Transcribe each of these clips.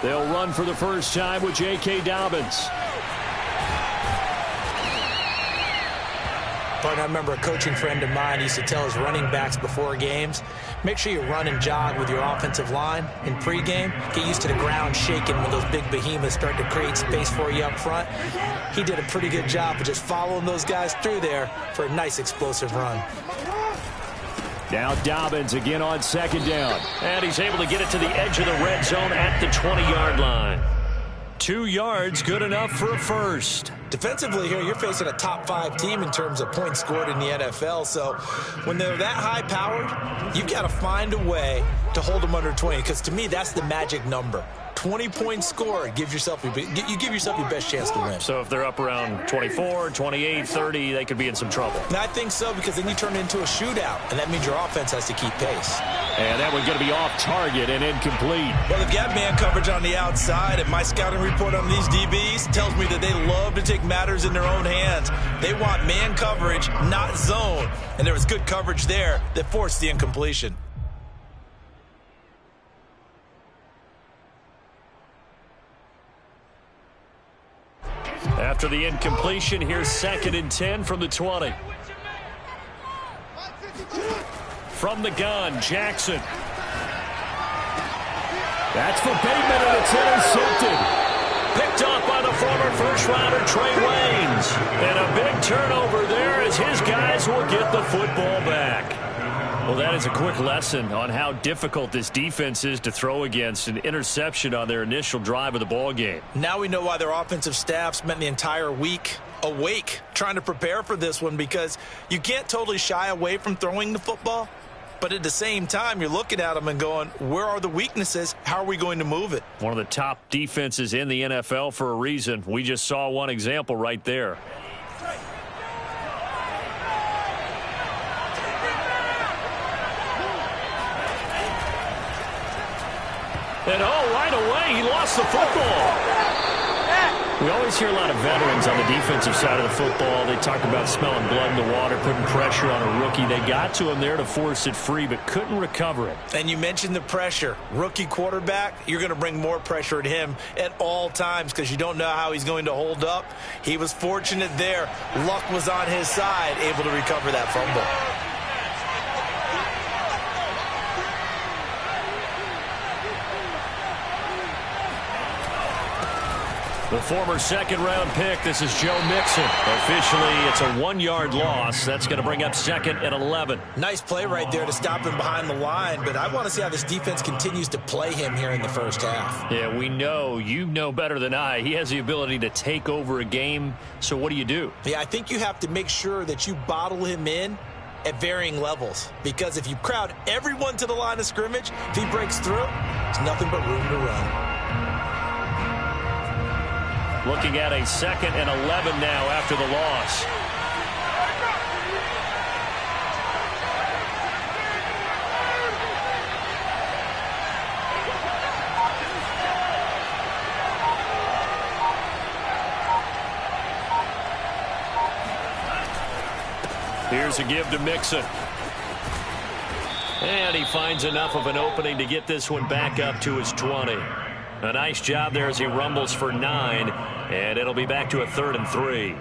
They'll run for the first time with J.K. Dobbins. I remember a coaching friend of mine used to tell his running backs before games, make sure you run and jog with your offensive line in pregame. Get used to the ground shaking when those big behemoths start to create space for you up front. He did a pretty good job of just following those guys through there for a nice explosive run. Now Dobbins again on second down. And he's able to get it to the edge of the red zone at the 20-yard line. 2 yards, good enough for a first. Defensively here, you're facing a top-5 team in terms of points scored in the NFL. So when they're that high-powered, you've got to find a way to hold them under 20. Because to me, that's the magic number. 20 points scored, you give yourself your best chance to win. So if they're up around 24, 28, 30, they could be in some trouble. And I think so, because then you turn it into a shootout, and that means your offense has to keep pace. And that one's going to be off target and incomplete. Well, they've got man coverage on the outside, and my scouting report on these DBs tells me that they love to take matters in their own hands. They want man coverage, not zone. And there was good coverage there that forced the incompletion. After the incompletion, here's 2nd and 10 from the 20. From the gun, Jackson. That's for Bateman, and it's intercepted. Picked off by the former first-rounder Trey Waynes. And a big turnover there as his guys will get the football back. Well, that is a quick lesson on how difficult this defense is to throw against. An interception on their initial drive of the ball game. Now we know why their offensive staff spent the entire week awake trying to prepare for this one, because you can't totally shy away from throwing the football. But at the same time, you're looking at them and going, where are the weaknesses? How are we going to move it? One of the top defenses in the NFL for a reason. We just saw one example right there. And right away, he lost the football. We always hear a lot of veterans on the defensive side of the football. They talk about smelling blood in the water, putting pressure on a rookie. They got to him there to force it free, but couldn't recover it. And you mentioned the pressure. Rookie quarterback, you're going to bring more pressure at him at all times because you don't know how he's going to hold up. He was fortunate there. Luck was on his side, able to recover that fumble. The former second-round pick, this is Joe Mixon. Officially, it's a 1-yard loss. That's going to bring up 2nd and 11. Nice play right there to stop him behind the line, but I want to see how this defense continues to play him here in the first half. Yeah, we know. You know better than I. He has the ability to take over a game, so what do you do? Yeah, I think you have to make sure that you bottle him in at varying levels, because if you crowd everyone to the line of scrimmage, if he breaks through, there's nothing but room to run. Looking at a 2nd and 11 now after the loss. Here's a give to Mixon. And he finds enough of an opening to get this one back up to his 20. A nice job there as he rumbles for 9, and it'll be back to a 3rd and 3.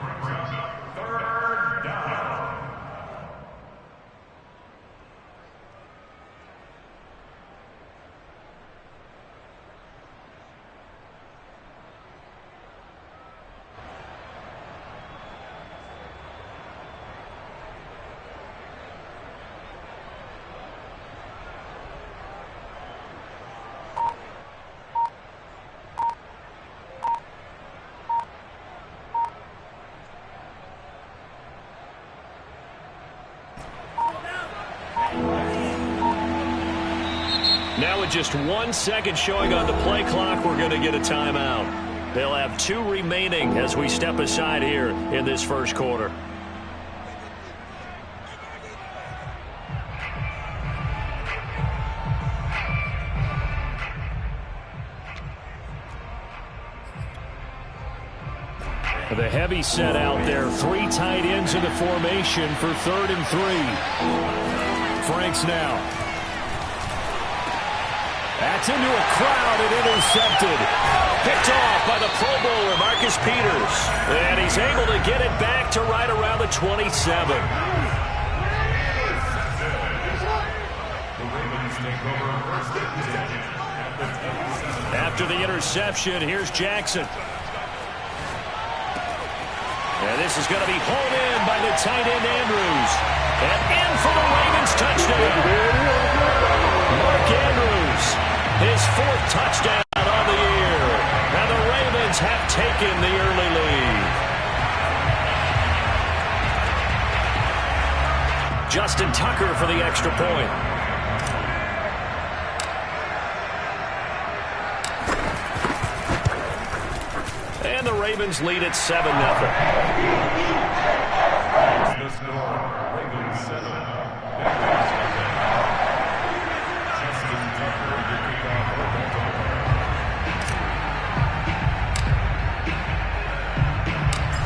Now with just 1 second showing on the play clock, we're going to get a timeout. They'll have 2 remaining as we step aside here in this first quarter. The heavy set out there. 3 tight ends in the formation for 3rd and 3. Franks now. That's into a crowd and intercepted. Picked off by the Pro Bowler, Marcus Peters. And he's able to get it back to right around the 27. After the interception, here's Jackson. And this is going to be hauled in by the tight end Andrews. And in for the Ravens touchdown. Mark Andrews, his 4th touchdown on the year. And the Ravens have taken the early lead. Justin Tucker for the extra point. And the Ravens lead at 7-0.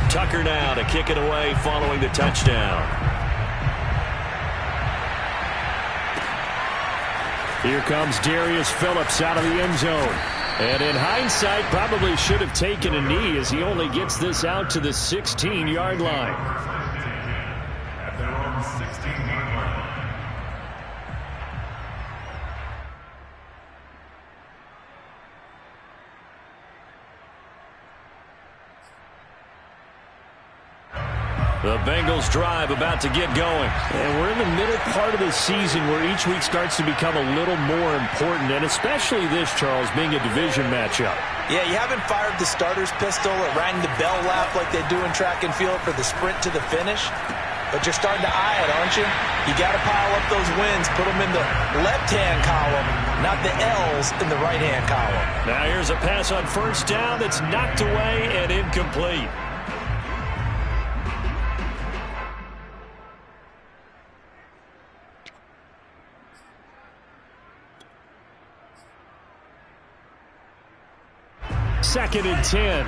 Tucker now to kick it away following the touchdown. Here comes Darius Phillips out of the end zone. And in hindsight, probably should have taken a knee as he only gets this out to the 16-yard line. At their own 16-yard line. The Bengals drive about to get going. And we're in the middle part of the season where each week starts to become a little more important, and especially this, Charles, being a division matchup. Yeah, you haven't fired the starter's pistol or rang the bell lap like they do in track and field for the sprint to the finish, but you're starting to eye it, aren't you? You got to pile up those wins, put them in the left-hand column, not the L's in the right-hand column. Now here's a pass on first down that's knocked away and incomplete. Second and 10.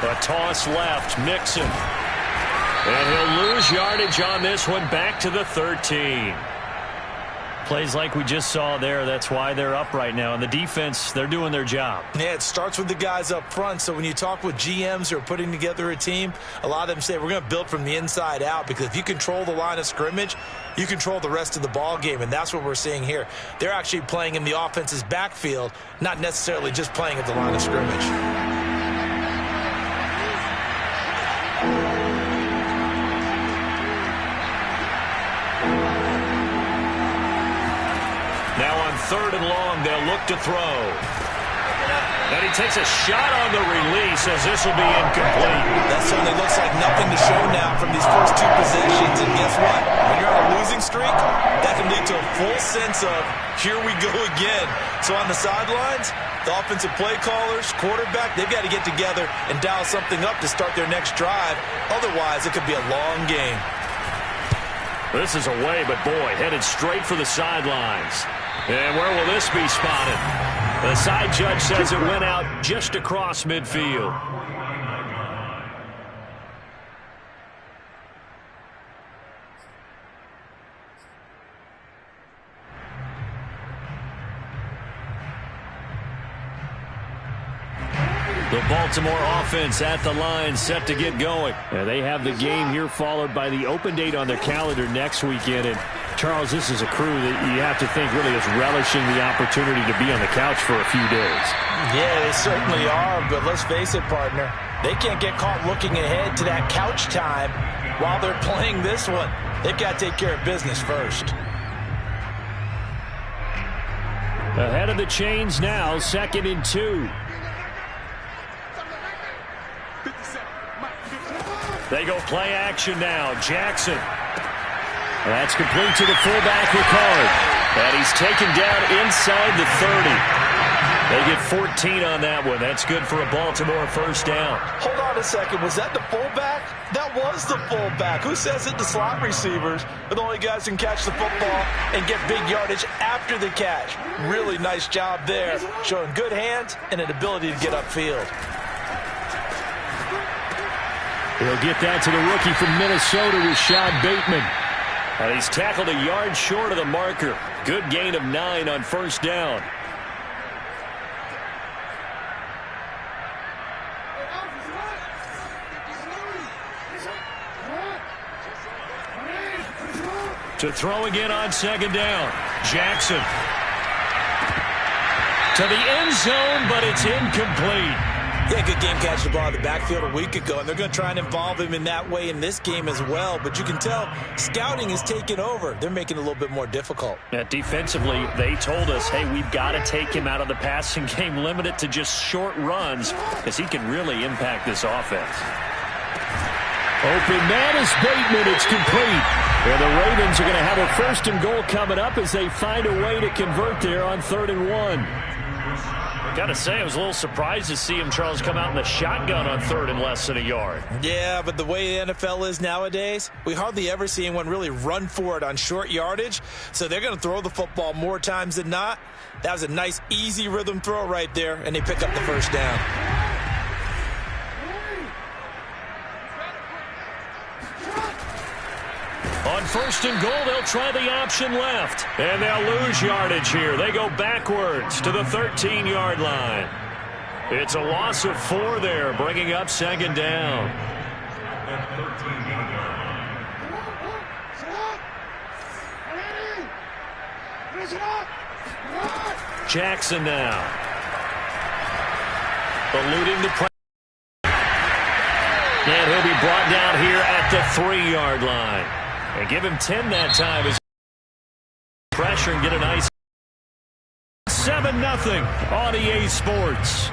A toss left, Mixon. And he'll lose yardage on this one, back to the 13. Plays like we just saw there, that's why they're up right now. And the defense, they're doing their job. Yeah, it starts with the guys up front. So when you talk with GMs who are putting together a team, a lot of them say we're going to build from the inside out, because if you control the line of scrimmage, you control the rest of the ball game, and that's what we're seeing here. They're actually playing in the offense's backfield, not necessarily just playing at the line of scrimmage. Now on 3rd and long, they'll look to throw. And he takes a shot on the release as this will be incomplete. That certainly looks like nothing to show now from these first 2 possessions. And guess what? When you're on a losing streak, that can lead to a full sense of, here we go again. So on the sidelines, the offensive play callers, quarterback, they've got to get together and dial something up to start their next drive. Otherwise, it could be a long game. This is away, but boy, headed straight for the sidelines. And where will this be spotted? The side judge says it went out just across midfield. The Baltimore offense at the line, set to get going. They have the game here followed by the open date on their calendar next weekend. And Charles, this is a crew that you have to think really is relishing the opportunity to be on the couch for a few days. Yeah, they certainly are, but let's face it, partner. They can't get caught looking ahead to that couch time while they're playing this one. They've got to take care of business first. Ahead of the chains now, 2nd and 2. They go play action now. Jackson. That's complete to the fullback, Ricard. And he's taken down inside the 30. They get 14 on that one. That's good for a Baltimore first down. Hold on a second. Was that the fullback? That was the fullback. Who says it? The slot receivers are the only guys who can catch the football and get big yardage after the catch. Really nice job there, showing good hands and an ability to get upfield. He'll get that to the rookie from Minnesota, Rashad Bateman. And he's tackled a yard short of the marker. Good gain of 9 on first down. To throw again on second down. Jackson. To the end zone, but it's incomplete. Yeah, good game catching the ball in the backfield a week ago, and they're going to try and involve him in that way in this game as well. But you can tell scouting is taking over. They're making it a little bit more difficult. Yeah, defensively, they told us, hey, we've got to take him out of the passing game, limit it to just short runs, because he can really impact this offense. Open man is Bateman. It's complete. And the Ravens are going to have a 1st and goal coming up as they find a way to convert there on 3rd and 1. Got to say, I was a little surprised to see him, Charles, come out in the shotgun on 3rd and less than a yard. Yeah, but the way the NFL is nowadays, we hardly ever see anyone really run for it on short yardage. So they're going to throw the football more times than not. That was a nice, easy rhythm throw right there, and they pick up the 1st down. On 1st and goal, they'll try the option left. And they'll lose yardage here. They go backwards to the 13-yard line. It's a loss of 4 there, bringing up 2nd down. Jackson now. Eluding the pressure. And he'll be brought down here at the 3-yard line. And give him 10 that time as pressure and get a nice 7-0 on EA Sports.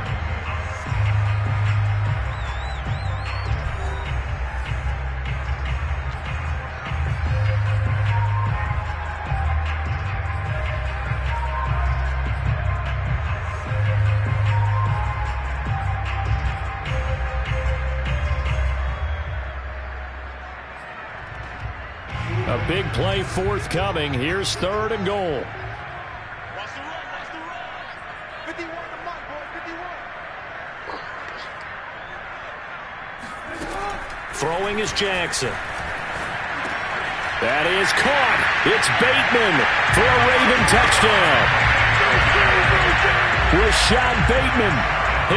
A big play forthcoming. Here's 3rd and goal. Throwing is Jackson. That is caught. It's Bateman for a Raven touchdown. Rashad Bateman,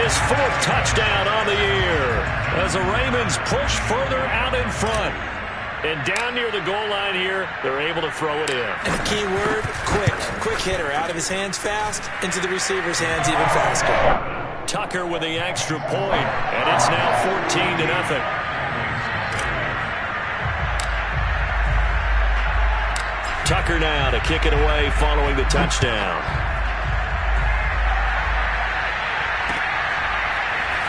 his 4th touchdown on the year as the Ravens push further out in front. And down near the goal line here, they're able to throw it in. And the key word, quick. Quick hitter. Out of his hands fast, into the receiver's hands even faster. Tucker with the extra point, and it's now 14-0. Tucker now to kick it away following the touchdown.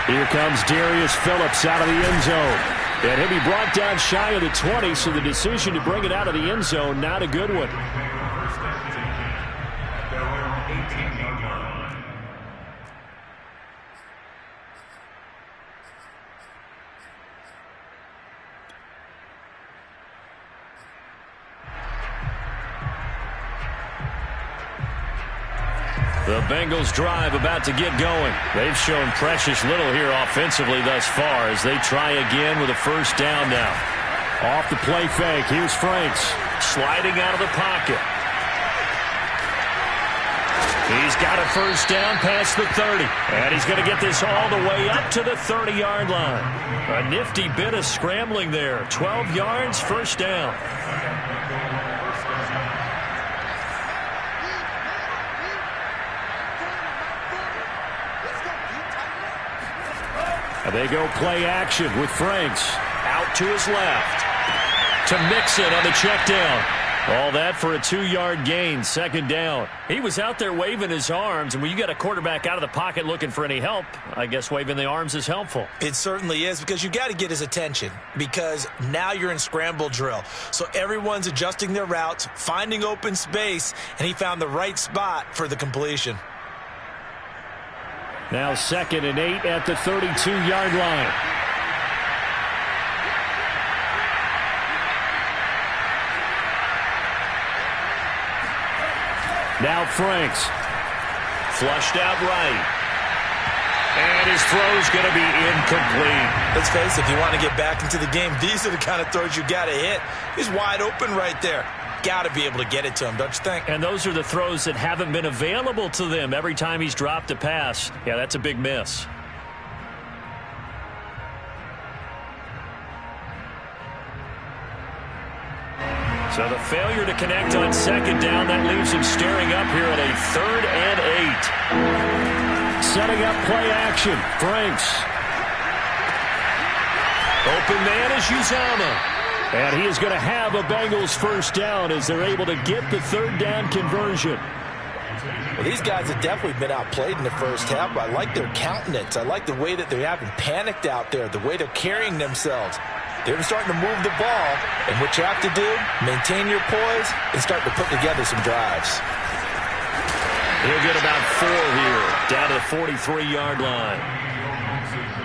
Here comes Darius Phillips out of the end zone. And he'll be brought down shy of the 20, so the decision to bring it out of the end zone, not a good one. The Bengals drive about to get going. They've shown precious little here offensively thus far as they try again with a 1st down now. Off the play fake, here's Franks. Sliding out of the pocket. He's got a 1st down past the 30. And he's going to get this all the way up to the 30-yard line. A nifty bit of scrambling there. 12 yards, 1st down. They go play action with Franks. Out to his left. To Mixon on the check down. All that for a 2-yard gain, 2nd down. He was out there waving his arms, and when you got a quarterback out of the pocket looking for any help, I guess waving the arms is helpful. It certainly is, because you got to get his attention, because now you're in scramble drill. So everyone's adjusting their routes, finding open space, and he found the right spot for the completion. Now 2nd and 8 at the 32-yard line. Now Franks. Flushed out right. And his throw's going to be incomplete. Let's face it, if you want to get back into the game, these are the kind of throws you got to hit. He's wide open right there. Got to be able to get it to him, don't you think? And those are the throws that haven't been available to them every time he's dropped a pass. Yeah, that's a big miss. So the failure to connect on second down, that leaves him staring up here at a 3rd and 8. Setting up play action. Franks. Open man is Uzomah. And he is going to have a Bengals first down as they're able to get the 3rd down conversion. Well, these guys have definitely been outplayed in the first half, but I like their countenance. I like the way that they haven't panicked out there, the way they're carrying themselves. They're starting to move the ball, and what you have to do, maintain your poise and start to put together some drives. He'll get about 4 here, down to the 43-yard line.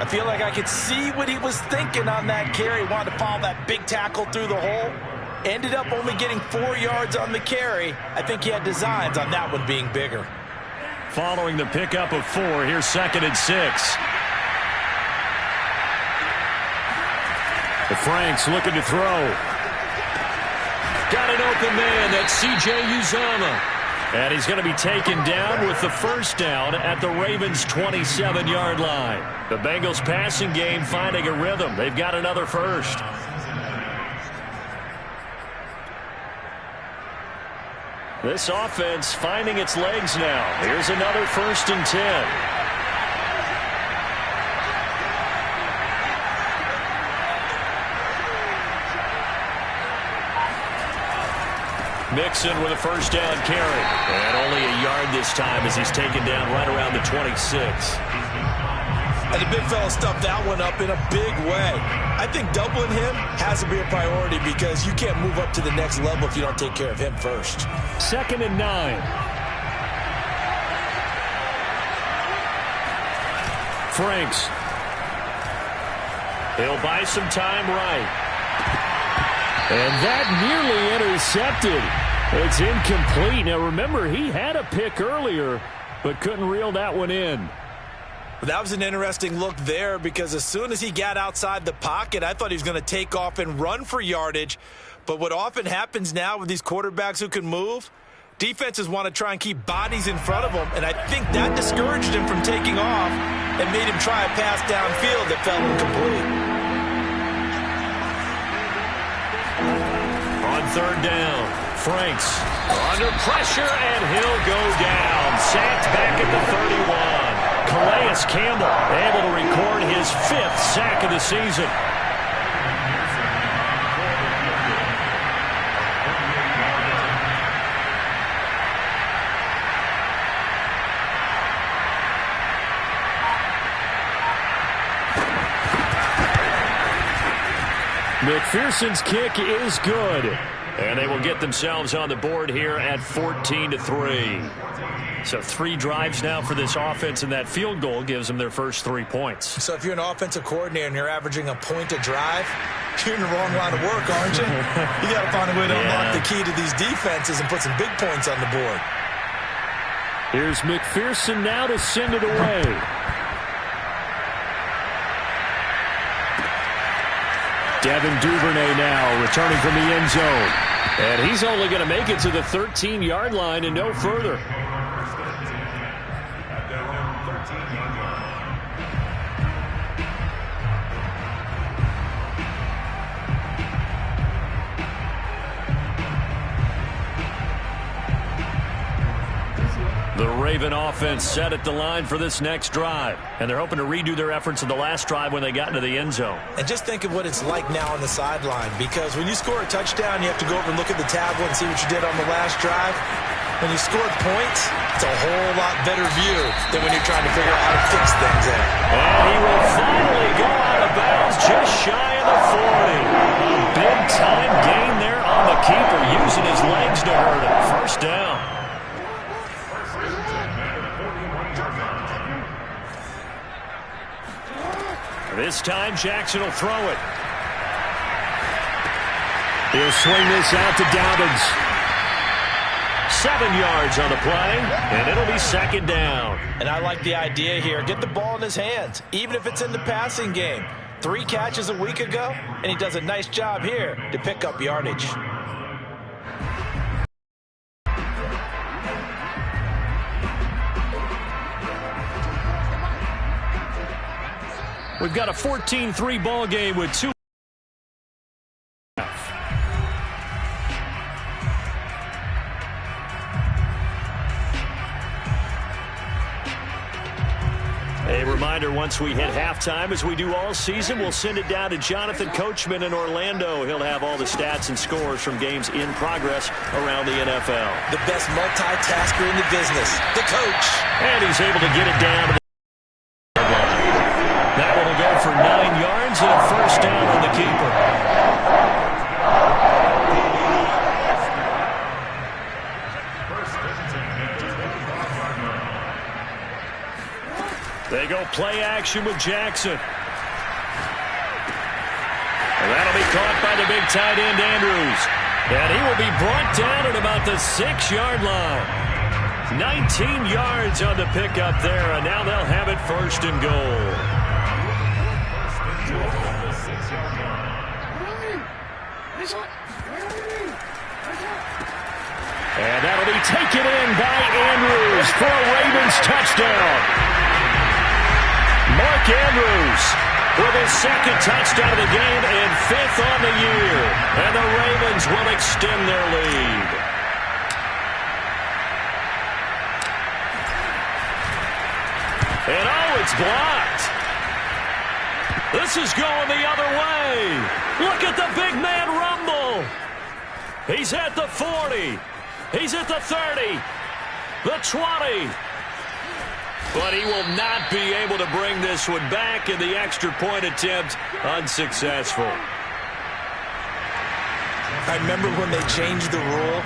I feel like I could see what he was thinking on that carry. Wanted to follow that big tackle through the hole. Ended up only getting 4 yards on the carry. I think he had designs on that one being bigger. Following the pickup of 4, here's 2nd and 6. The Franks looking to throw. Got an open man. That's C.J. Uzomah. And he's going to be taken down with the first down at the Ravens' 27-yard line. The Bengals passing game finding a rhythm. They've got another first. This offense finding its legs now. Here's another 1st and 10. Mixon with a first down carry. And only a yard this time as he's taken down right around the 26. And the big fella stuffed that one up in a big way. I think doubling him has to be a priority because you can't move up to the next level if you don't take care of him first. 2nd and 9. Franks. He'll buy some time right. And that nearly intercepted. It's incomplete. Now, remember, he had a pick earlier, but couldn't reel that one in. Well, that was an interesting look there because as soon as he got outside the pocket, I thought he was going to take off and run for yardage. But what often happens now with these quarterbacks who can move, defenses want to try and keep bodies in front of them, and I think that discouraged him from taking off and made him try a pass downfield that fell incomplete. On 3rd down, Franks under pressure, and he'll go down. Sacked back at the 31. Calais Campbell able to record his 5th sack of the season. McPherson's kick is good. And they will get themselves on the board here at 14-3. So 3 drives now for this offense, and that field goal gives them their first 3 points. So if you're an offensive coordinator and you're averaging a point a drive, you're in the wrong line of work, aren't you? You got to find a way to unlock the key to these defenses and put some big points on the board. Here's McPherson now to send it away. Devin Duvernay now returning from the end zone. And he's only going to make it to the 13-yard line and no further. The Raven offense set at the line for this next drive. And they're hoping to redo their efforts in the last drive when they got into the end zone. And just think of what it's like now on the sideline. Because when you score a touchdown, you have to go over and look at the tablet and see what you did on the last drive. When you scored points, it's a whole lot better view than when you're trying to figure out how to fix things there. And he will finally go out of bounds just shy of the 40. A big-time gain there on the keeper, using his legs to hurt him. First down. This time, Jackson will throw it. He'll swing this out to Dobbins. 7 yards on the play, and it'll be second down. And I like the idea here. Get the ball in his hands, even if it's in the passing game. 3 catches a week ago, and he does a nice job here to pick up yardage. We've got a 14-3 ball game with 2. A reminder, once we hit halftime, as we do all season, we'll send it down to Jonathan Coachman in Orlando. He'll have all the stats and scores from games in progress around the NFL. The best multitasker in the business, the coach. And he's able to get it down to the line. That one will go for 9 yards and a first down on the keeper. They go play action with Jackson. And that'll be caught by the big tight end, Andrews. And he will be brought down at about the 6-yard line. 19 yards on the pickup there, and now they'll have it first and goal. And that'll be taken in by Andrews for a Ravens touchdown. Mark Andrews with his 2nd touchdown of the game and 5th on the year. And the Ravens will extend their lead. And it's blocked. This is going the other way. Look at the big man rumble. He's at the 40. He's at the 30. The 20. But he will not be able to bring this one back, and the extra point attempt unsuccessful. I remember when they changed the rule,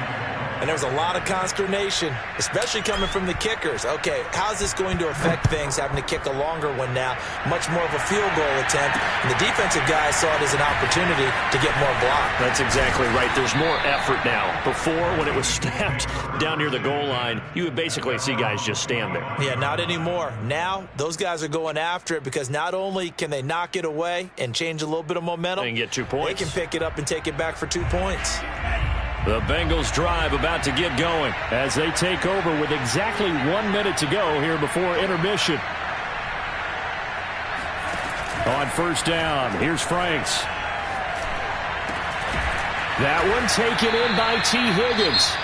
and there was a lot of consternation, especially coming from the kickers. Okay, how's this going to affect things, having to kick a longer one now, much more of a field goal attempt, and the defensive guys saw it as an opportunity to get more block. That's exactly right. There's more effort now. Before, when it was snapped down near the goal line, you would basically see guys just stand there. Yeah, not anymore. Now, those guys are going after it because not only can they knock it away and change a little bit of momentum, and get 2 points. They can pick it up and take it back for 2 points. The Bengals drive about to get going as they take over with exactly 1 minute to go here before intermission. On first down, here's Franks. That one taken in by T. Higgins.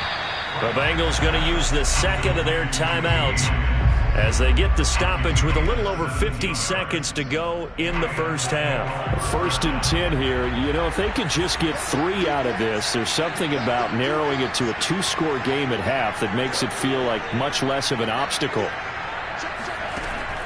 The Bengals going to use the 2nd of their timeouts as they get the stoppage with a little over 50 seconds to go in the first half. 1st and 10 here. You know, if they could just get 3 out of this, there's something about narrowing it to a 2-score game at half that makes it feel like much less of an obstacle.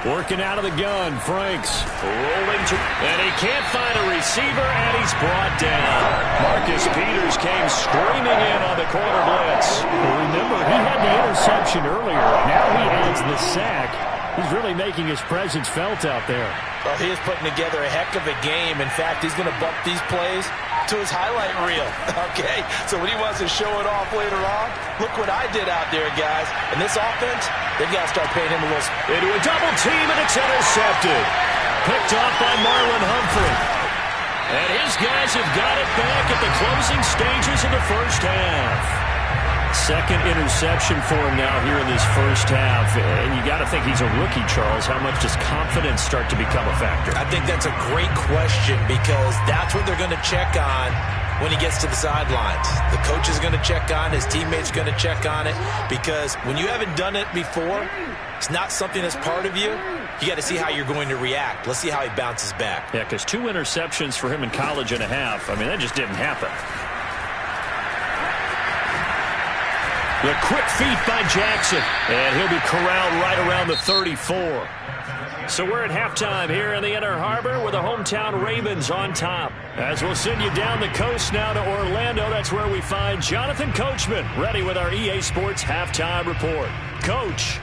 Working out of the gun, Franks. Rolling to, and he can't find a receiver, and he's brought down. Marcus Peters came screaming in on the corner blitz. Well, remember, he had the interception earlier. Now he adds the sack. He's really making his presence felt out there. Well, he is putting together a heck of a game. In fact, he's going to bump these plays to his highlight reel. Okay, so when he wants to show it off later on, look what I did out there, guys. And this offense, they've got to start paying him a little. Into a double team, and it's intercepted. Picked off by Marlon Humphrey. And his guys have got it back at the closing stages of the first half. 2nd interception for him now here in this first half. And you got to think he's a rookie, Charles. How much does confidence start to become a factor? I think that's a great question because that's what they're going to check on when he gets to the sidelines. The coach is going to check on, his teammates are going to check on it, because when you haven't done it before, it's not something that's part of you. You got to see how you're going to react. Let's see how he bounces back. Yeah, because 2 interceptions for him in college and a half. I mean, that just didn't happen. The quick feet by Jackson, and he'll be corralled right around the 34. So we're at halftime here in the Inner Harbor with the hometown Ravens on top. As we'll send you down the coast now to Orlando, that's where we find Jonathan Coachman ready with our EA Sports halftime report. Coach.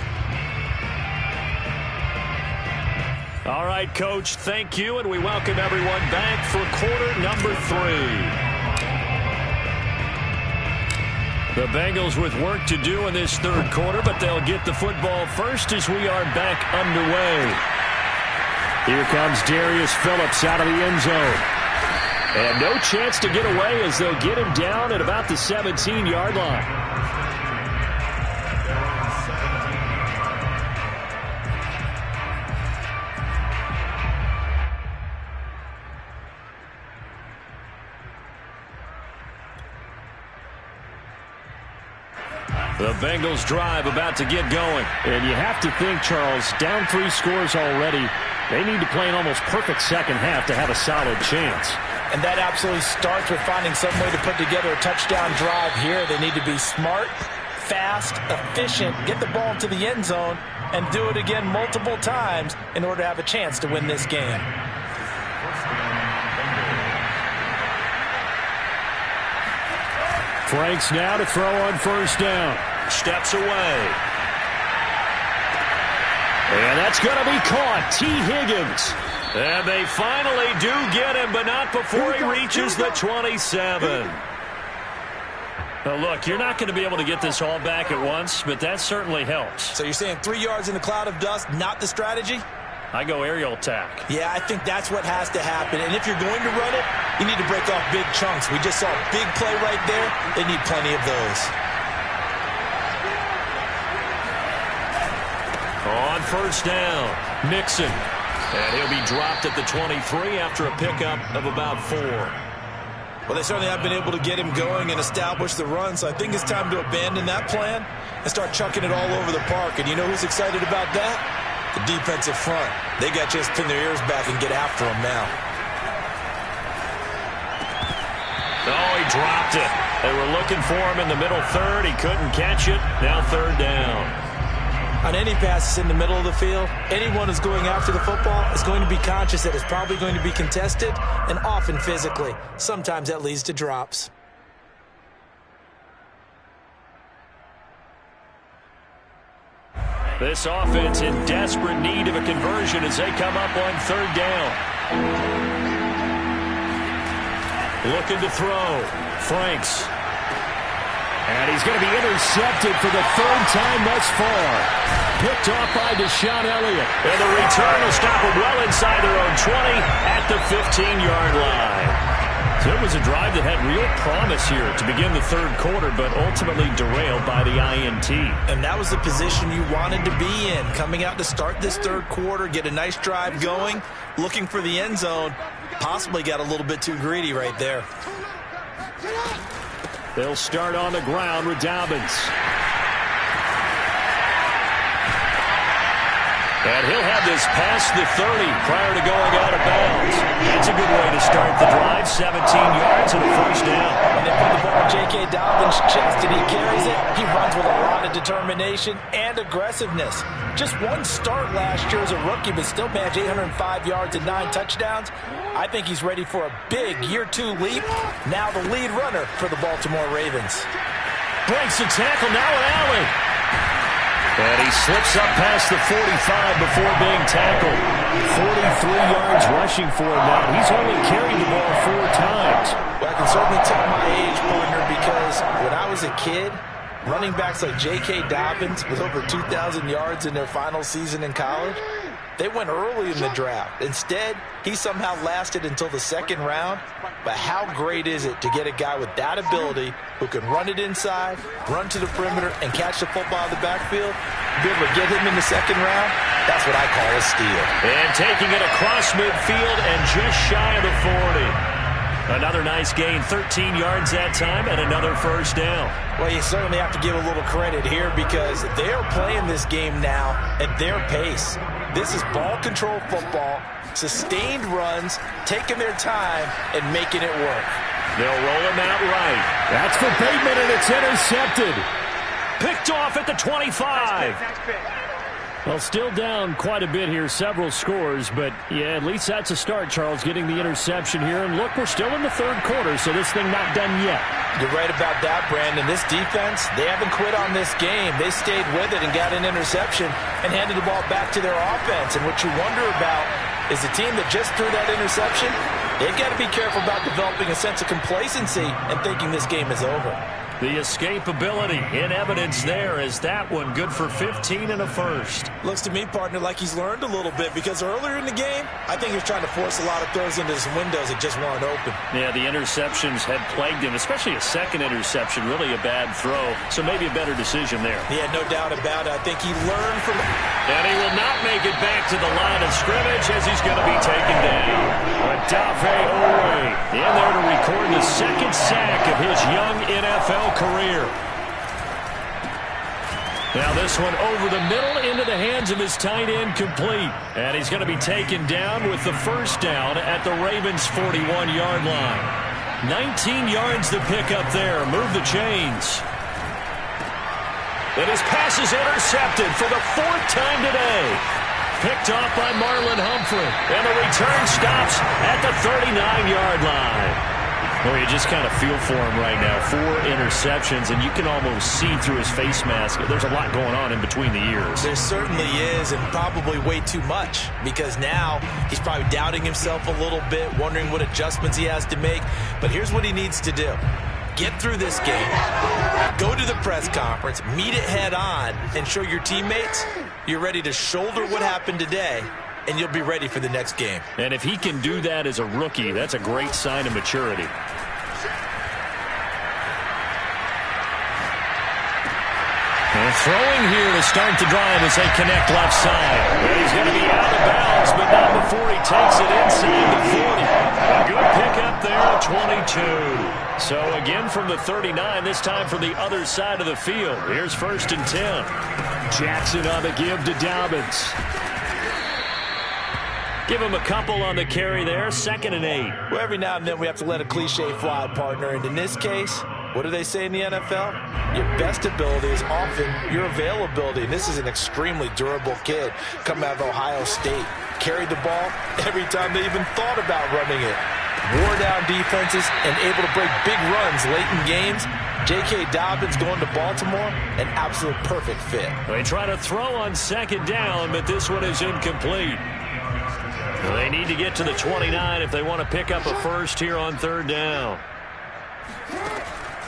All right, Coach, thank you, and we welcome everyone back for quarter number 3. The Bengals with work to do in this third quarter, but they'll get the football first as we are back underway. Here comes Darius Phillips out of the end zone. And no chance to get away as they'll get him down at about the 17-yard line. The Bengals drive about to get going. And you have to think, Charles, down 3 scores already. They need to play an almost perfect second half to have a solid chance. And that absolutely starts with finding some way to put together a touchdown drive here. They need to be smart, fast, efficient, get the ball to the end zone, and do it again multiple times in order to have a chance to win this game. Franks now to throw on first down. Steps away. And that's going to be caught. T. Higgins. And they finally do get him, but not before he reaches the 27. Now look, you're not going to be able to get this all back at once, but that certainly helps. So you're saying 3 yards in a cloud of dust, not the strategy? I go aerial attack. Yeah, I think that's what has to happen. And if you're going to run it, you need to break off big chunks. We just saw a big play right there. They need plenty of those. On first down, Nixon. And he'll be dropped at the 23 after a pickup of about 4. Well, they certainly have been able to get him going and establish the run, so I think it's time to abandon that plan and start chucking it all over the park. And you know who's excited about that? The defensive front. They got to just pin their ears back and get after him now. Oh, he dropped it. They were looking for him in the middle third. He couldn't catch it. Now third down. On any passes in the middle of the field, anyone who's going after the football is going to be conscious that it's probably going to be contested and often physically. Sometimes that leads to drops. This offense in desperate need of a conversion as they come up on third down. Looking to throw. Franks. And he's going to be intercepted for the 3rd time thus far. Picked off by Deshaun Elliott. And the return will stop him well inside their own 20 at the 15-yard line. So it was a drive that had real promise here to begin the third quarter, but ultimately derailed by the INT. And that was the position you wanted to be in. Coming out to start this third quarter, get a nice drive going, looking for the end zone. Possibly got a little bit too greedy right there. They'll start on the ground with Dobbins. And he'll have this past the 30 prior to going out of bounds. That's a good way to start the drive. 17 yards and a first down. When they put the ball in J.K. Dobbins' chest and he carries it, he runs with a lot of determination and aggressiveness. Just one start last year as a rookie, but still managed 805 yards and 9 touchdowns. I think he's ready for a big year 2 leap. Now the lead runner for the Baltimore Ravens. Breaks the tackle, now an alley. And he slips up past the 45 before being tackled. 43 yards rushing for him now. He's only carried the ball 4 times. Well, I can certainly tell my age, partner, because when I was a kid, running backs like J.K. Dobbins with over 2,000 yards in their final season in college, they went early in the draft. Instead, he somehow lasted until the 2nd round. But how great is it to get a guy with that ability who can run it inside, run to the perimeter, and catch the football out of the backfield? Be able to get him in the 2nd round? That's what I call a steal. And taking it across midfield and just shy of the 40. Another nice gain, 13 yards that time, and another first down. Well, you certainly have to give a little credit here because they're playing this game now at their pace. This is ball control football, sustained runs, taking their time, and making it work. They'll roll him out right. That's for Bateman, and it's intercepted. Picked off at the 25. Well, still down quite a bit here, several scores, but yeah, at least that's a start, Charles, getting the interception here. And look, we're still in the third quarter, so this thing not done yet. You're right about that, Brandon. This defense, they haven't quit on this game. They stayed with it and got an interception and handed the ball back to their offense. And what you wonder about is the team that just threw that interception, they've got to be careful about developing a sense of complacency and thinking this game is over. The escapability in evidence there as that one good for 15 and a first. Looks to me, partner, like he's learned a little bit because earlier in the game, I think he was trying to force a lot of throws into some windows that just weren't open. Yeah, the interceptions had plagued him, especially a second interception, really a bad throw. So maybe a better decision there. Yeah, no doubt about it. I think he learned from... And he will not make it back to the line of scrimmage as he's going to be taken down. Adafe Owe in there to record the second sack of his young NFL career. Now this one over the middle into the hands of his tight end, complete. And he's going to be taken down with the first down at the Ravens' 41-yard line. 19 yards to pick up there. Move the chains. And his pass is intercepted for the fourth time today. Picked off by Marlon Humphrey. And the return stops at the 39-yard line. Well, you just kind of feel for him right now. 4 interceptions, and you can almost see through his face mask. There's a lot going on in between the ears. There certainly is, and probably way too much, because now he's probably doubting himself a little bit, wondering what adjustments he has to make. But here's what he needs to do. Get through this game, go to the press conference, meet it head on, and show your teammates you're ready to shoulder what happened today, and you'll be ready for the next game. And if he can do that as a rookie, that's a great sign of maturity. And throwing here to start the drive as they connect left side. And he's going to be out of bounds, but not before he takes it inside the 40. A good pickup there at 22. So again from the 39, this time from the other side of the field. Here's 1st and 10. Jackson on the give to Dobbins. Give him a couple on the carry there. 2nd and 8. Well, every now and then we have to let a cliche fly, partner. And in this case, what do they say in the NFL? Your best ability is often your availability. And this is an extremely durable kid coming out of Ohio State. Carried the ball every time they even thought about running it. Wore down defenses and able to break big runs late in games. J.K. Dobbins going to Baltimore, an absolute perfect fit. They try to throw on 2nd down, but this one is incomplete. They need to get to the 29 if they want to pick up a first here on 3rd down.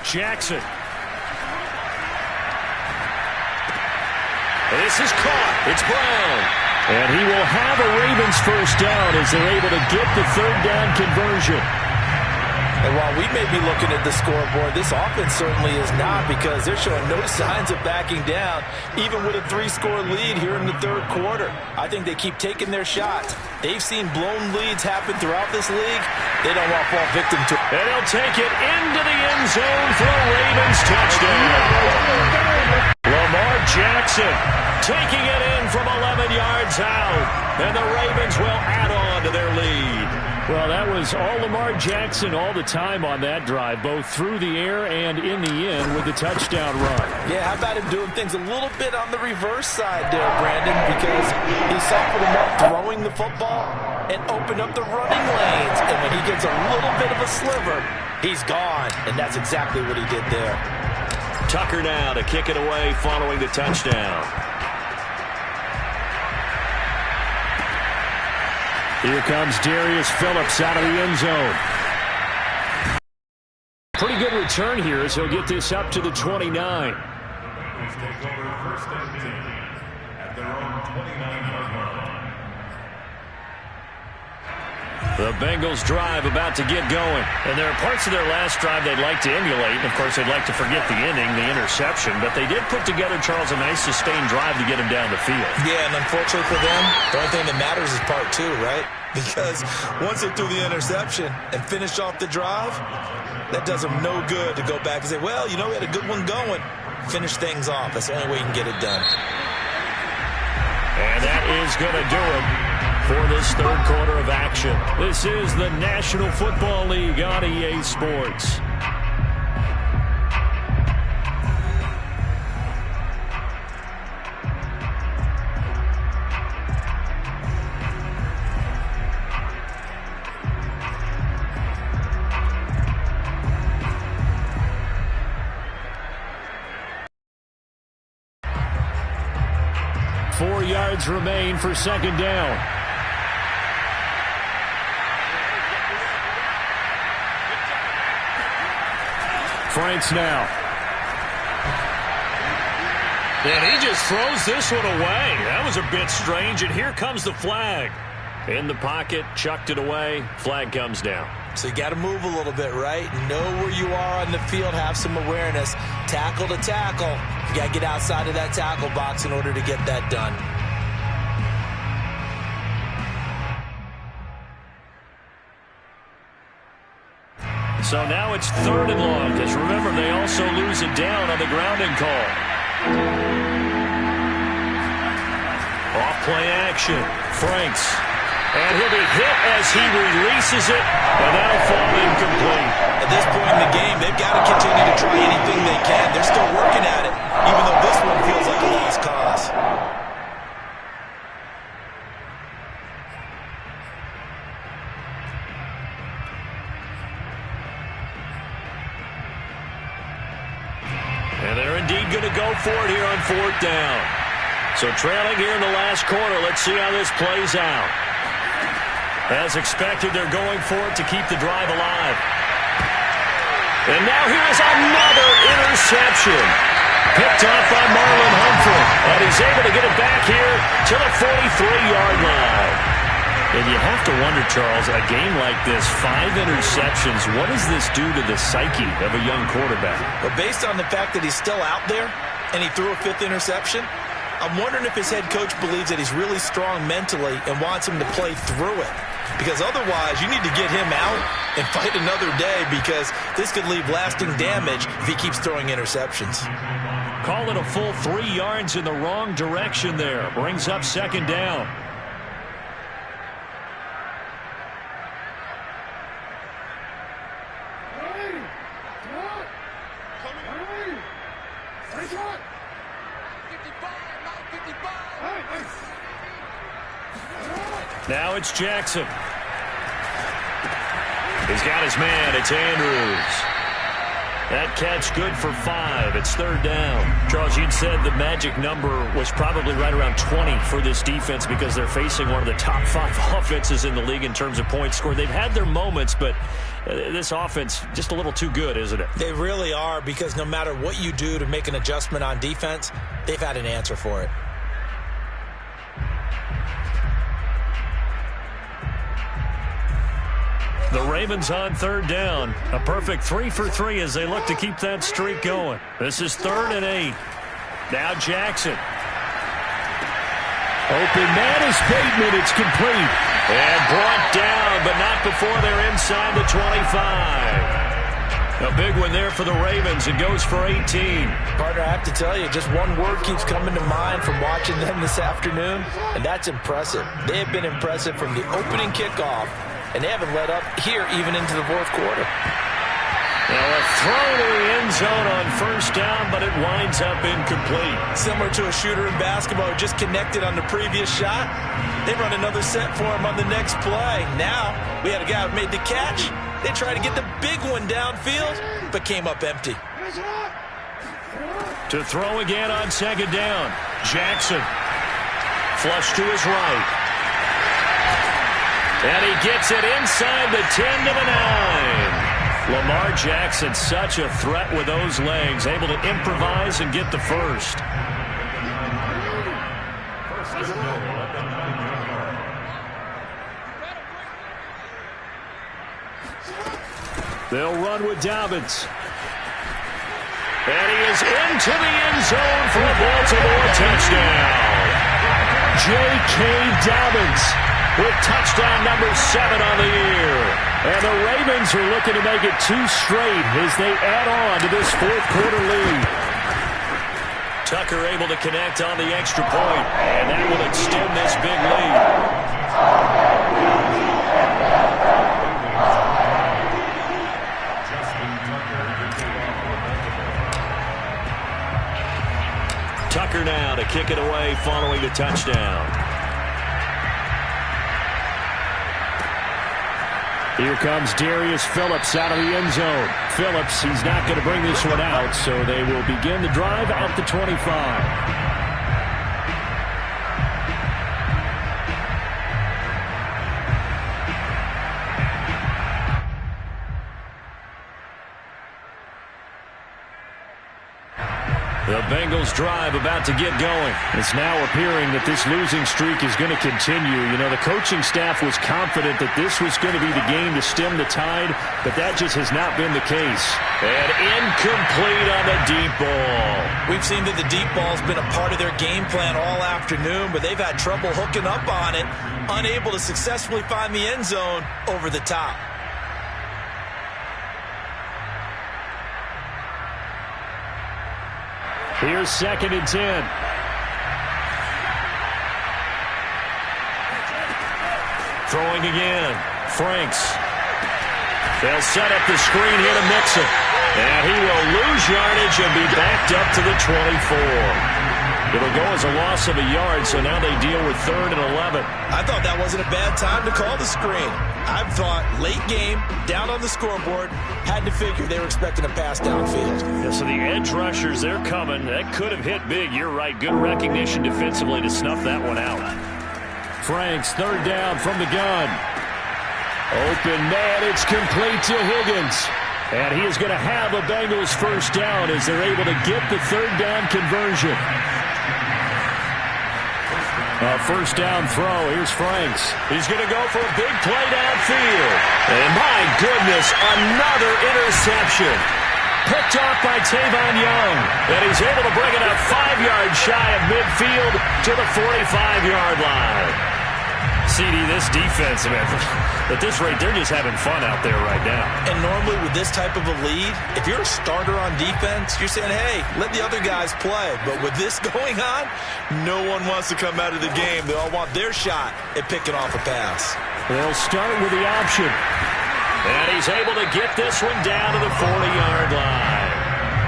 Jackson. This is caught. It's Brown. And he will have a Ravens first down as they're able to get the 3rd down conversion. And while we may be looking at the scoreboard, this offense certainly is not, because they're showing no signs of backing down, even with a 3-score lead here in the 3rd quarter. I think they keep taking their shots. They've seen blown leads happen throughout this league. They don't want to fall victim to it. And he'll take it into the end zone for a Ravens touchdown. Lamar Jackson taking it in from 11 yards out. And the Ravens will add on to their lead. Well, that was all Lamar Jackson all the time on that drive, both through the air and in the end with the touchdown run. Yeah, how about him doing things a little bit on the reverse side there, Brandon, because he softened him up throwing the football and opened up the running lanes. And when he gets a little bit of a sliver, he's gone. And that's exactly what he did there. Tucker now to kick it away following the touchdown. Here comes Darius Phillips out of the end zone. Pretty good return here as he'll get this up to the 29. Take over 1st and 10 at their own 29-yard line. The Bengals drive about to get going. And there are parts of their last drive they'd like to emulate. And, of course, they'd like to forget the inning, the interception. But they did put together, Charles, a nice sustained drive to get him down the field. Yeah, and unfortunately for them, the only thing that matters is part 2, right? Because once they threw the interception and finished off the drive, that does them no good to go back and say, well, you know, we had a good one going. Finish things off. That's the only way you can get it done. And that is going to do it for this 3rd quarter of action. This is the National Football League on EA Sports. Remain for 2nd down. Franks now And he just throws this one away. That was a bit strange, and here comes the flag. In the pocket, chucked it away, flag comes down. So you got to move a little bit, right? Know where you are on the field, have some awareness. Tackle to tackle. You got to get outside of that tackle box in order to get that done. So now it's 3rd and long, because remember, they also lose it down on the grounding call. Off play action. Franks. And he'll be hit as he releases it, and that'll fall incomplete. At this point in the game, they've got to continue to try anything they can. They're still working at it, even though this one feels like a lost cause. And they're indeed going to go for it here on 4th down. So trailing here in the last quarter, let's see how this plays out. As expected, they're going for it to keep the drive alive. And now here's another interception. Picked off by Marlon Humphrey. And he's able to get it back here to the 43-yard line. And you have to wonder, Charles, a game like this, 5 interceptions, what does this do to the psyche of a young quarterback? But based on the fact that he's still out there and he threw a 5th interception, I'm wondering if his head coach believes that he's really strong mentally and wants him to play through it. Because otherwise, you need to get him out and fight another day, because this could leave lasting damage if he keeps throwing interceptions. Call it a full 3 yards in the wrong direction there. Brings up 2nd down. Now it's Jackson. He's got his man. It's Andrews. That catch good for 5. It's 3rd down. Charles, you'd said the magic number was probably right around 20 for this defense, because they're facing one of the top 5 offenses in the league in terms of points scored. They've had their moments, but this offense just a little too good, isn't it? They really are, because no matter what you do to make an adjustment on defense, they've had an answer for it. The Ravens on 3rd down. A perfect 3 for 3 as they look to keep that streak going. This is 3rd and 8. Now Jackson. Open man is Bateman. It's complete. And brought down, but not before they're inside the 25. A big one there for the Ravens. It goes for 18. Partner, I have to tell you, just one word keeps coming to mind from watching them this afternoon, and that's impressive. They have been impressive from the opening kickoff, and they haven't let up here even into the 4th quarter. Now a throw to the end zone on 1st down, but it winds up incomplete. Similar to a shooter in basketball who just connected on the previous shot. They run another set for him on the next play. Now we had a guy who made the catch. They tried to get the big one downfield, but came up empty. To throw again on 2nd down. Jackson. Flush to his right. And he gets it inside the 10 to the 9. Lamar Jackson, such a threat with those legs, able to improvise and get the first. They'll run with Dobbins. And he is into the end zone for a Baltimore touchdown. J.K. Dobbins with touchdown number 7 on the year. And the Ravens are looking to make it 2 straight as they add on to this 4th quarter lead. Tucker able to connect on the extra point, and that will extend this big lead. Tucker now to kick it away following the touchdown. Here comes Darius Phillips out of the end zone. Phillips, he's not going to bring this one out, so they will begin the drive at the 25. The Bengals drive about to get going. It's now appearing that this losing streak is going to continue. You know, the coaching staff was confident that this was going to be the game to stem the tide, but that just has not been the case. And incomplete on the deep ball. We've seen that the deep ball's been a part of their game plan all afternoon, but they've had trouble hooking up on it, unable to successfully find the end zone over the top. Here's 2nd and 10. Throwing again. Franks. They'll set up the screen here to Mixon. And he will lose yardage and be backed up to the 24. It'll go as a loss of a yard, so now they deal with 3rd and 11. I thought that wasn't a bad time to call the screen. I thought late game, down on the scoreboard, had to figure they were expecting a pass downfield. Yeah, so the edge rushers, they're coming. That could have hit big. You're right. Good recognition defensively to snuff that one out. Franks, 3rd down from the gun. Open man, it's complete to Higgins. And he is going to have a Bengals 1st down as they're able to get the 3rd down conversion. A 1st down throw. Here's Franks. He's going to go for a big play downfield. And my goodness, another interception. Picked off by Tavon Young. And he's able to bring it up 5 yards shy of midfield to the 45-yard line. CD, this defense, man, at this rate, they're just having fun out there right now. And normally with this type of a lead, if you're a starter on defense, you're saying, hey, let the other guys play. But with this going on, no one wants to come out of the game. They all want their shot at picking off a pass. They'll start with the option. And he's able to get this one down to the 40-yard line.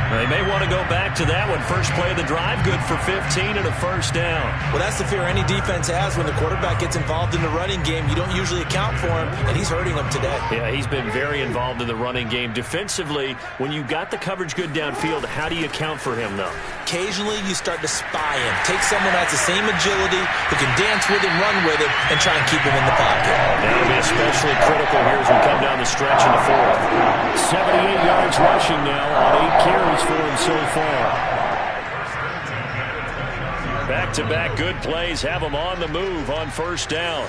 They may want to go back to that one. First play of the drive, good for 15 and a 1st down. Well, that's the fear any defense has when the quarterback gets involved in the running game. You don't usually account for him, and he's hurting them today. Yeah, he's been very involved in the running game. Defensively, when you got the coverage good downfield, how do you account for him, though? Occasionally, you start to spy him. Take someone that has the same agility, who can dance with him, run with him, and try and keep him in the pocket. That'll be especially critical here as we come down the stretch in the 4th. 78 yards rushing now on 8 carries for him so far. Back-to-back good plays have him on the move on 1st down.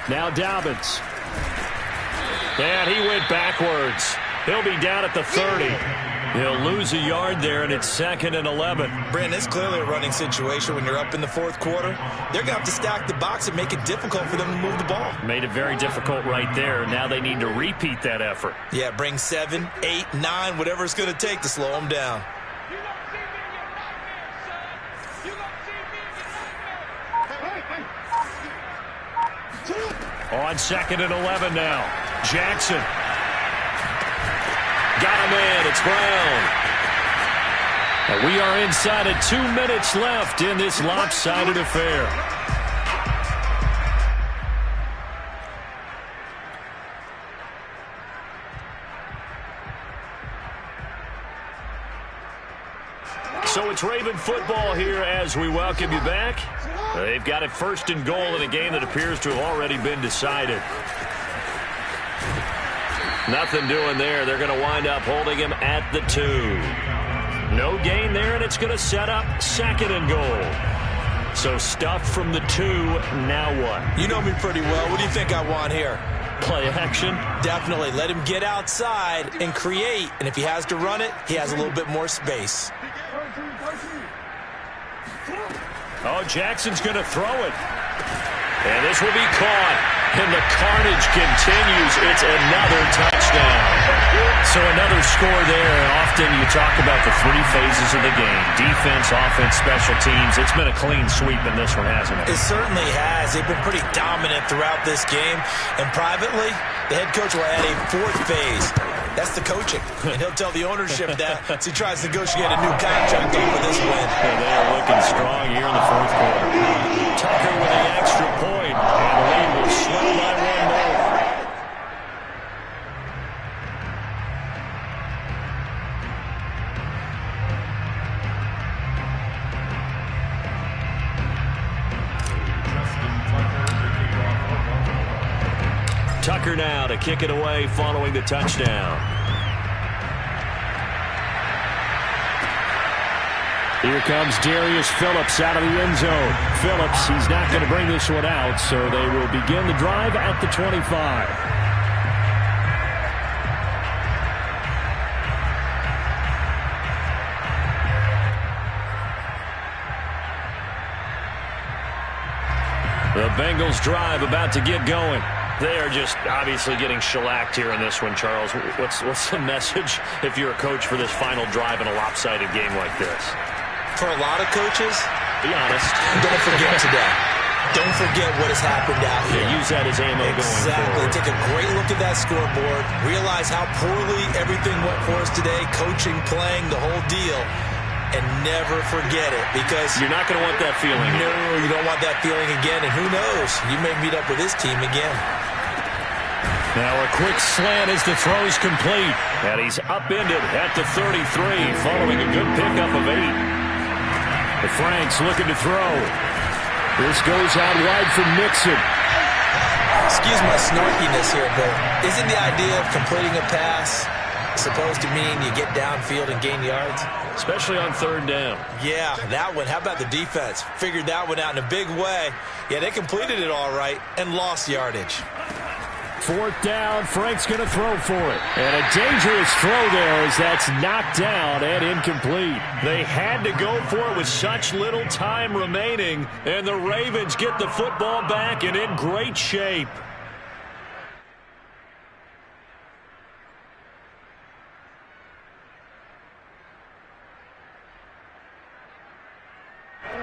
Now Dobbins. And he went backwards. He'll be down at the 30. He'll lose a yard there, and it's 2nd and 11. Brandon, it's clearly a running situation when you're up in the 4th quarter. They're going to have to stack the box and make it difficult for them to move the ball. Made it very difficult right there. Now they need to repeat that effort. Yeah, bring 7, 8, 9, whatever it's going to take to slow them down. On 2nd and 11 now. Jackson. Got him in. It's Brown. And we are inside of 2 minutes left in this lopsided affair. So it's Raven football here as we welcome you back. They've got it 1st and goal in a game that appears to have already been decided. Nothing doing there. They're going to wind up holding him at the 2. No gain there, and it's going to set up 2nd and goal. So stuffed from the 2, now what? You know me pretty well. What do you think I want here? Play action? Definitely. Let him get outside and create. And if he has to run it, he has a little bit more space. Oh, Jackson's going to throw it. And this will be caught. And the carnage continues. It's another touchdown. So another score there. Often you talk about the 3 phases of the game. Defense, offense, special teams. It's been a clean sweep in this one, hasn't it? It certainly has. They've been pretty dominant throughout this game. And privately, the head coach will add a 4th phase. That's the coaching. And he'll tell the ownership that as he tries to negotiate a new contract over this win. And they are looking strong here in the 4th quarter. Tucker with the extra point. And the lead will slow by 1 more. Tucker now to kick it away following the touchdown. Here comes Darius Phillips out of the end zone. Phillips, he's not going to bring this one out, so they will begin the drive at the 25. The Bengals drive about to get going. They are just obviously getting shellacked here in this one, Charles. What's the message if you're a coach for this final drive in a lopsided game like this? For a lot of coaches, be honest. Don't forget today. Don't forget what has happened out here. Yeah, use that as ammo going forward. Take a great look at that scoreboard. Realize how poorly everything went for us today. Coaching, playing, the whole deal. And never forget it, because you're not going to want that feeling. No, you don't want that feeling again. And who knows? You may meet up with this team again. Now a quick slant as the throw's complete. And he's upended at the 33 following a good pickup of 8. The Franks looking to throw. This goes out wide for Mixon. Excuse my snarkiness here, but isn't the idea of completing a pass supposed to mean you get downfield and gain yards? Especially on third down. Yeah, that one. How about the defense? Figured that one out in a big way. Yeah, they completed it all right and lost yardage. Fourth down, Frank's going to throw for it. And a dangerous throw there as that's knocked down and incomplete. They had to go for it with such little time remaining, and the Ravens get the football back and in great shape.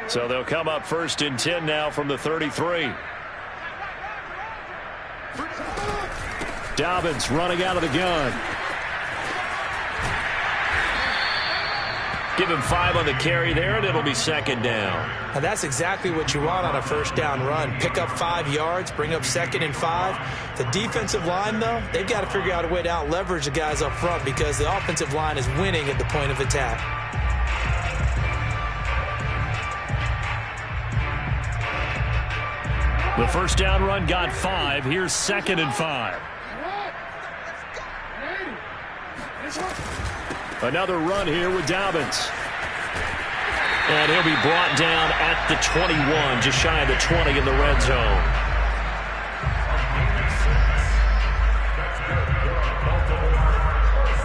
So they'll come up 1st and 10 now from the 33. Dobbins running out of the gun. Give him 5 on the carry there, and it'll be 2nd down. Now that's exactly what you want on a 1st down run. Pick up 5 yards, bring up 2nd and 5. The defensive line, though, they've got to figure out a way to out-leverage the guys up front because the offensive line is winning at the point of attack. The 1st down run got 5. Here's 2nd and 5. Another run here with Dobbins. And he'll be brought down at the 21, just shy of the 20 in the red zone.